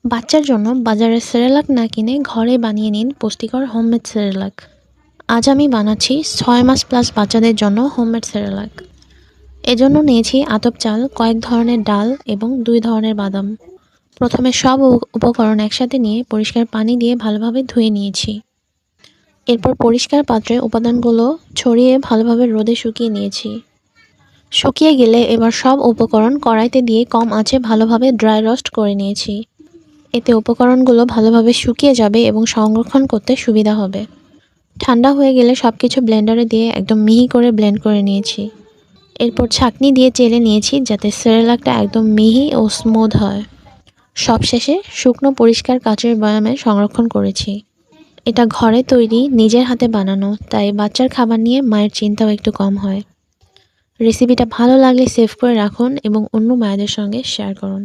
বাচ্চার জন্য বাজারের সেরেলাক না কিনে ঘরে বানিয়ে নিন পুষ্টিকর হোমমেড সেরেলাক। আজ আমি বানাচ্ছি 6 মাস প্লাস বাচ্চাদের জন্য হোমমেড সেরেলাক। এজন্য নিয়েছি আতপ চাল, কয়েক ধরনের ডাল এবং 2 ধরনের বাদাম। প্রথমে সব উপকরণ একসাথে নিয়ে পরিষ্কার পানি দিয়ে ভালোভাবে ধুয়ে নিয়েছি। এরপর পরিষ্কার পাত্রে উপাদানগুলো ছড়িয়ে ভালোভাবে রোদে শুকিয়ে নিয়েছি। শুকিয়ে গেলে এবার সব উপকরণ কড়াইতে দিয়ে কম আঁচে ভালোভাবে ড্রাই রোস্ট করে নিয়েছি। এতে উপকরণগুলো ভালোভাবে শুকিয়ে যাবে এবং সংরক্ষণ করতে সুবিধা হবে। ঠান্ডা হয়ে গেলে সব কিছু ব্লেন্ডারে দিয়ে একদম মিহি করে ব্লেন্ড করে নিয়েছি। এরপর ছাঁকনি দিয়ে চেলে নিয়েছি যাতে সেরেলাকটা একদম মিহি ও স্মুথ হয়। সবশেষে শুকনো পরিষ্কার কাচের বয়ামে সংরক্ষণ করেছি। এটা ঘরে তৈরি, নিজের হাতে বানানো, তাই বাচ্চার খাবার নিয়ে মায়ের চিন্তাও একটু কম হয়। রেসিপিটা ভালো লাগলে সেভ করে রাখুন এবং অন্য মায়েদের সঙ্গে শেয়ার করুন।